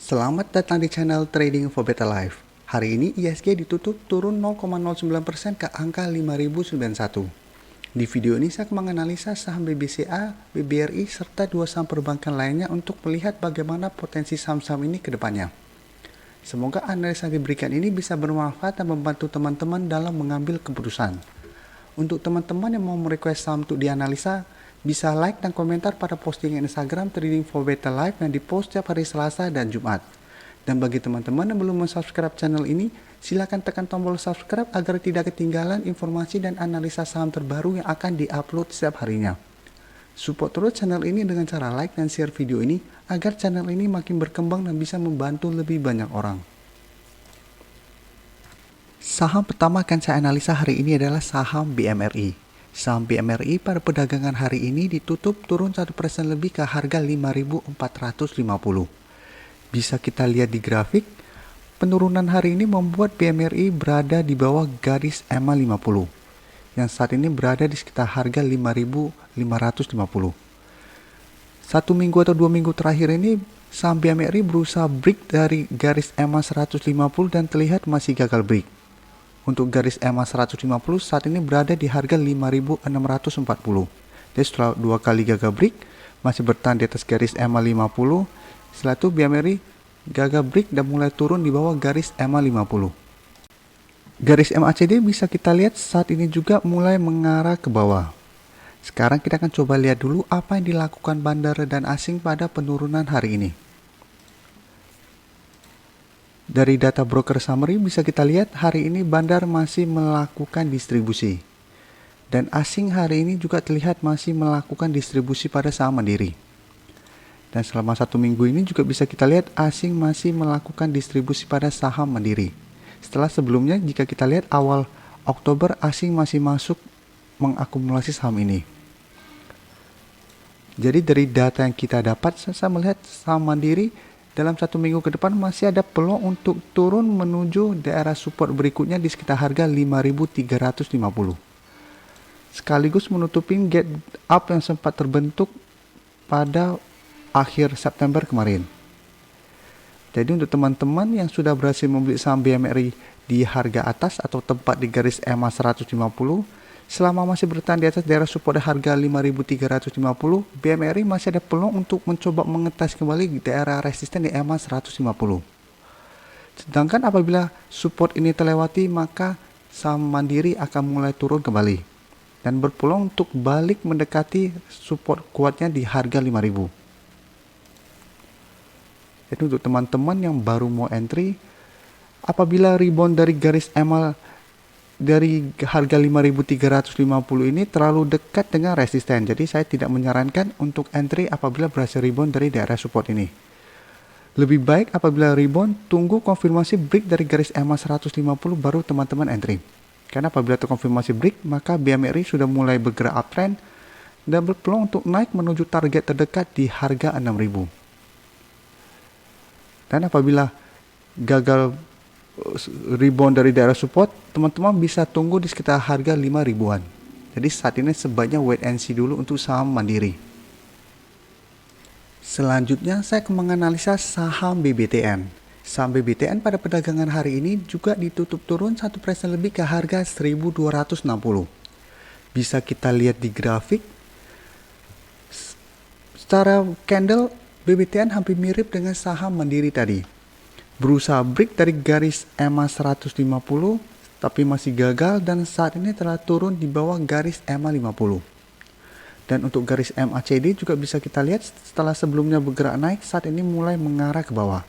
Selamat datang di channel Trading for Better Life. Hari ini ISG ditutup turun 0,09% ke angka 5091. Di video ini saya akan menganalisa saham BBCA, BBRI, serta dua saham perbankan lainnya untuk melihat bagaimana potensi saham-saham ini ke depannya. Semoga analisa yang diberikan ini bisa bermanfaat dan membantu teman-teman dalam mengambil keputusan. Untuk teman-teman yang mau merequest saham untuk dianalisa, bisa like dan komentar pada postingan Instagram Trading for Better Life yang dipost setiap hari Selasa dan Jumat. Dan bagi teman-teman yang belum subscribe channel ini, silakan tekan tombol subscribe agar tidak ketinggalan informasi dan analisa saham terbaru yang akan diupload setiap harinya. Support terus channel ini dengan cara like dan share video ini agar channel ini makin berkembang dan bisa membantu lebih banyak orang. Saham pertama akan saya analisa hari ini adalah saham BMRI. Saham BMRI pada perdagangan hari ini ditutup turun 1% lebih ke harga 5.450. Bisa kita lihat di grafik, penurunan hari ini membuat BMRI berada di bawah garis EMA 50, yang saat ini berada di sekitar harga 5.550. Satu minggu atau 2 minggu terakhir ini, saham BMRI berusaha break dari garis EMA 150 dan terlihat masih gagal break. Untuk garis EMA 150 saat ini berada di harga 5.640. Jadi setelah 2 kali gagal break, masih bertahan di atas garis EMA 50. Setelah itu BMRI gagal break dan mulai turun di bawah garis EMA 50. Garis MACD bisa kita lihat saat ini juga mulai mengarah ke bawah. Sekarang kita akan coba lihat dulu apa yang dilakukan bandar dan asing pada penurunan hari ini. Dari data broker summary bisa kita lihat hari ini bandar masih melakukan distribusi. Dan asing hari ini juga terlihat masih melakukan distribusi pada saham Mandiri. Dan selama 1 minggu ini juga bisa kita lihat asing masih melakukan distribusi pada saham Mandiri. Setelah sebelumnya jika kita lihat awal Oktober asing masih masuk mengakumulasi saham ini. Jadi dari data yang kita dapat saya melihat saham Mandiri dalam 1 minggu ke depan masih ada peluang untuk turun menuju daerah support berikutnya di sekitar harga 5.350. Sekaligus menutupin gap up yang sempat terbentuk pada akhir September kemarin. Jadi untuk teman-teman yang sudah berhasil membeli saham BMRI di harga atas atau tepat di garis EMA 150, selama masih bertahan di atas daerah support harga 5.350, BMRI masih ada peluang untuk mencoba mengetes kembali di daerah resisten di EMA 150. Sedangkan apabila support ini terlewati, maka saham Mandiri akan mulai turun kembali dan berpeluang untuk balik mendekati support kuatnya di harga 5.000. Jadi untuk teman-teman yang baru mau entry, apabila rebound dari garis EMA dari harga 5.350 ini terlalu dekat dengan resisten. Jadi saya tidak menyarankan untuk entry apabila berhasil rebound dari daerah support ini. Lebih baik apabila rebound tunggu konfirmasi break dari garis EMA 150 baru teman-teman entry. Karena apabila terkonfirmasi break maka BMRI sudah mulai bergerak uptrend dan berpeluang untuk naik menuju target terdekat di harga 6.000. Dan apabila gagal rebound dari daerah support, teman-teman bisa tunggu di sekitar harga 5.000-an. Jadi saat ini sebaiknya wait and see dulu untuk saham Mandiri. Selanjutnya saya akan menganalisa saham BBTN. Saham BBTN pada perdagangan hari ini juga ditutup turun 1% lebih ke harga 1.260. Bisa kita lihat di grafik. Secara candle BBTN hampir mirip dengan saham Mandiri tadi. Berusaha break dari garis EMA 150 tapi masih gagal dan saat ini telah turun di bawah garis EMA 50. Dan untuk garis MACD juga bisa kita lihat setelah sebelumnya bergerak naik saat ini mulai mengarah ke bawah.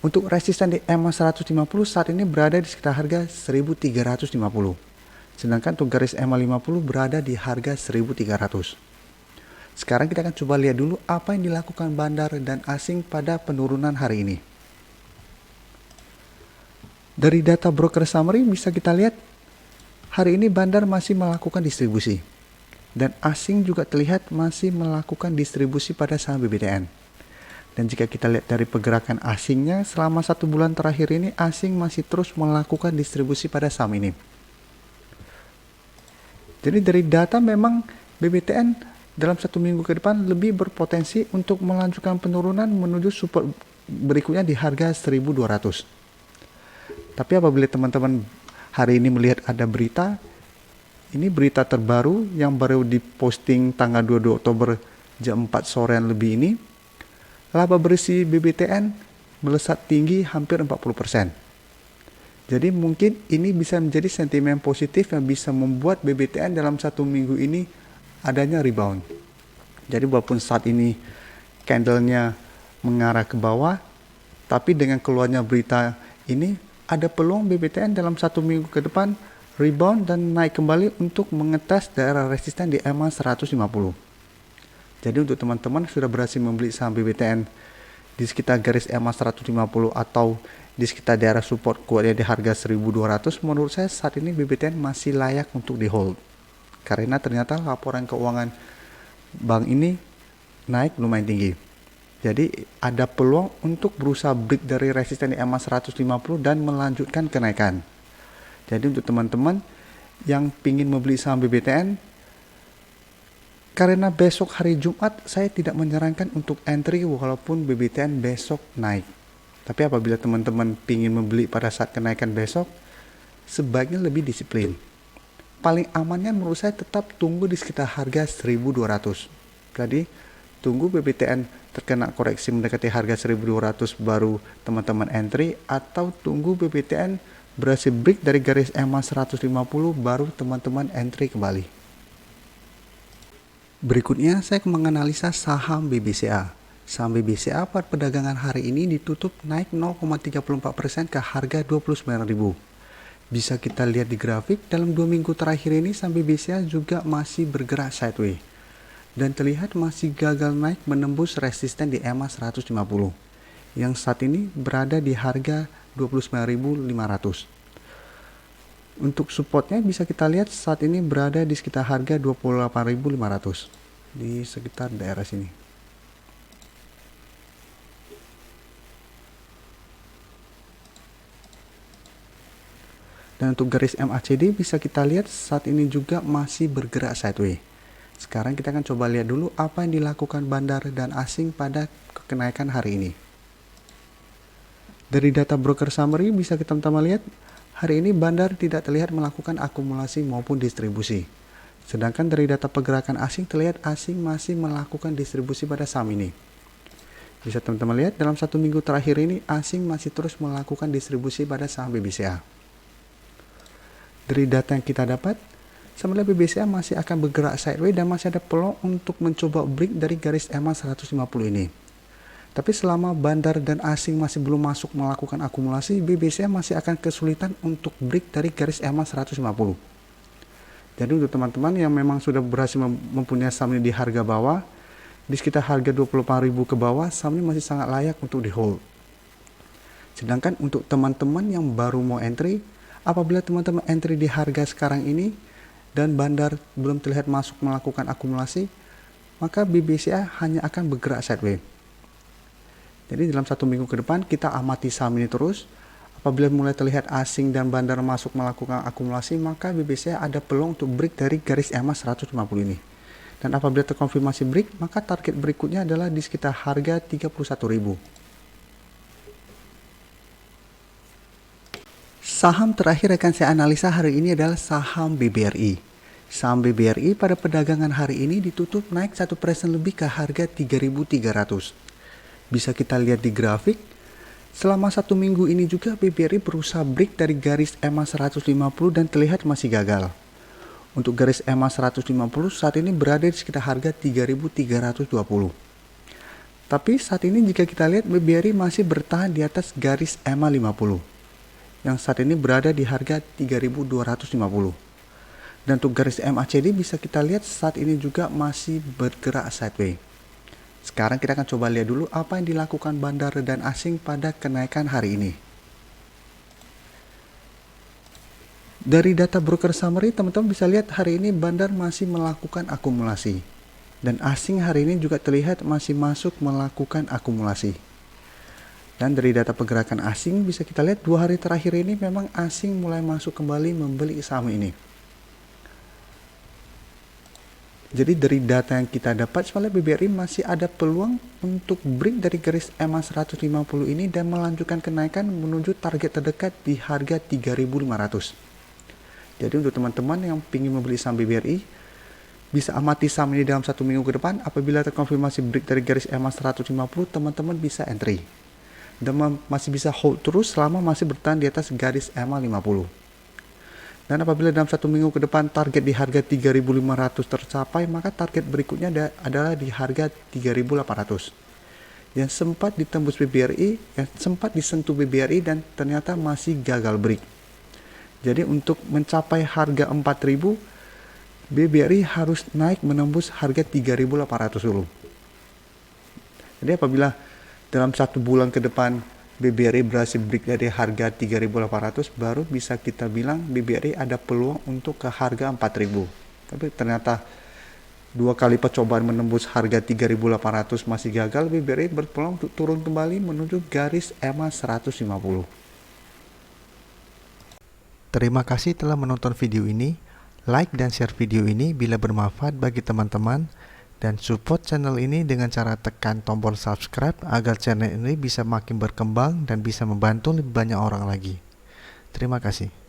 Untuk resisten di EMA 150 saat ini berada di sekitar harga 1.350. Sedangkan untuk garis EMA 50 berada di harga 1.300. Sekarang kita akan coba lihat dulu apa yang dilakukan bandar dan asing pada penurunan hari ini. Dari data broker summary bisa kita lihat hari ini bandar masih melakukan distribusi dan asing juga terlihat masih melakukan distribusi pada saham BBTN. Dan jika kita lihat dari pergerakan asingnya selama 1 bulan terakhir ini asing masih terus melakukan distribusi pada saham ini. Jadi dari data memang BBTN dalam 1 minggu ke depan lebih berpotensi untuk melanjutkan penurunan menuju support berikutnya di harga 1.200. Tapi apabila teman-teman hari ini melihat ada berita, ini berita terbaru yang baru diposting tanggal 22 Oktober jam 4 sorean lebih ini, laba bersih BBTN melesat tinggi hampir 40%. Jadi mungkin ini bisa menjadi sentimen positif yang bisa membuat BBTN dalam 1 minggu ini adanya rebound. Jadi walaupun saat ini candlenya mengarah ke bawah, tapi dengan keluarnya berita ini ada peluang BBTN dalam 1 minggu ke depan rebound dan naik kembali untuk mengetes daerah resisten di EMA 150. Jadi untuk teman-teman sudah berhasil membeli saham BBTN di sekitar garis EMA 150 atau di sekitar daerah support kuatnya di harga 1.200, menurut saya saat ini BBTN masih layak untuk di hold. Karena ternyata laporan keuangan bank ini naik lumayan tinggi. Jadi ada peluang untuk berusaha break dari resisten di EMA 150 dan melanjutkan kenaikan. Jadi untuk teman-teman yang ingin membeli saham BBTN, karena besok hari Jumat saya tidak menyarankan untuk entry walaupun BBTN besok naik. Tapi apabila teman-teman ingin membeli pada saat kenaikan besok, sebaiknya lebih disiplin. Paling amannya menurut saya tetap tunggu di sekitar harga 1.200. Jadi tunggu BBTN terkena koreksi mendekati harga 1.200 baru teman-teman entry, atau tunggu BBTN berhasil break dari garis EMA 150 baru teman-teman entry kembali. Berikutnya saya menganalisa saham BBCA. Saham BBCA pada perdagangan hari ini ditutup naik 0,34% ke harga 29.000. Bisa kita lihat di grafik, dalam 2 minggu terakhir ini saham BBCA juga masih bergerak sideways dan terlihat masih gagal naik menembus resisten di EMA 150 yang saat ini berada di harga 29.500. Untuk supportnya bisa kita lihat saat ini berada di sekitar harga 28.500, di sekitar daerah sini. Dan untuk garis MACD bisa kita lihat saat ini juga masih bergerak sideways. Sekarang kita akan coba lihat dulu apa yang dilakukan bandar dan asing pada kenaikan hari ini. Dari data broker summary bisa kita teman-teman lihat, hari ini bandar tidak terlihat melakukan akumulasi maupun distribusi. Sedangkan dari data pergerakan asing terlihat asing masih melakukan distribusi pada saham ini. Bisa teman-teman lihat dalam 1 minggu terakhir ini asing masih terus melakukan distribusi pada saham BBCA. Dari data yang kita dapat, sebenarnya BBCA masih akan bergerak sideways dan masih ada peluang untuk mencoba break dari garis EMA 150 ini. Tapi selama bandar dan asing masih belum masuk melakukan akumulasi, BBCA masih akan kesulitan untuk break dari garis EMA 150. Jadi untuk teman-teman yang memang sudah berhasil mempunyai saham ini di harga bawah, di sekitar harga 24.000 ke bawah, saham ini masih sangat layak untuk di hold. Sedangkan untuk teman-teman yang baru mau entry, apabila teman-teman entry di harga sekarang ini dan bandar belum terlihat masuk melakukan akumulasi, maka BBCA hanya akan bergerak sideways. Jadi dalam 1 minggu ke depan kita amati saham ini terus. Apabila mulai terlihat asing dan bandar masuk melakukan akumulasi, maka BBCA ada peluang untuk break dari garis EMA 150 ini. Dan apabila terkonfirmasi break, maka target berikutnya adalah di sekitar harga 31.000. Saham terakhir akan saya analisa hari ini adalah saham BBRI. Saham BBRI pada perdagangan hari ini ditutup naik 1% lebih ke harga 3.300. Bisa kita lihat di grafik, selama 1 minggu ini juga BBRI berusaha break dari garis EMA 150 dan terlihat masih gagal. Untuk garis EMA 150 saat ini berada di sekitar harga 3.320. Tapi saat ini jika kita lihat BBRI masih bertahan di atas garis EMA 50. Yang saat ini berada di harga 3.250. Dan untuk garis MACD bisa kita lihat saat ini juga masih bergerak sideways. Sekarang kita akan coba lihat dulu apa yang dilakukan bandar dan asing pada kenaikan hari ini. Dari data broker summary, teman-teman bisa lihat hari ini bandar masih melakukan akumulasi. Dan asing hari ini juga terlihat masih masuk melakukan akumulasi. Dan dari data pergerakan asing bisa kita lihat 2 hari terakhir ini memang asing mulai masuk kembali membeli saham ini. Jadi dari data yang kita dapat, sebenarnya BBRI masih ada peluang untuk break dari garis EMA 150 ini dan melanjutkan kenaikan menuju target terdekat di harga 3.500. Jadi untuk teman-teman yang ingin membeli saham BBRI, bisa amati saham ini dalam 1 minggu ke depan. Apabila terkonfirmasi break dari garis EMA 150, teman-teman bisa entry. Dan masih bisa hold terus selama masih bertahan di atas garis EMA 50. Dan apabila dalam 1 minggu ke depan target di harga 3.500 tercapai, maka target berikutnya adalah di harga 3.800. Yang sempat ditembus BBRI, yang sempat disentuh BBRI dan ternyata masih gagal break. Jadi untuk mencapai harga 4.000, BBRI harus naik menembus harga 3.800 dulu. Jadi apabila dalam 1 bulan ke depan BBRI berhasil break dari harga 3.800, baru bisa kita bilang BBRI ada peluang untuk ke harga 4.000. Tapi ternyata 2 kali percobaan menembus harga 3.800 masih gagal, BBRI berpeluang untuk turun kembali menuju garis EMA 150. Terima kasih telah menonton video ini. Like dan share video ini bila bermanfaat bagi teman-teman. Dan support channel ini dengan cara tekan tombol subscribe agar channel ini bisa makin berkembang dan bisa membantu lebih banyak orang lagi. Terima kasih.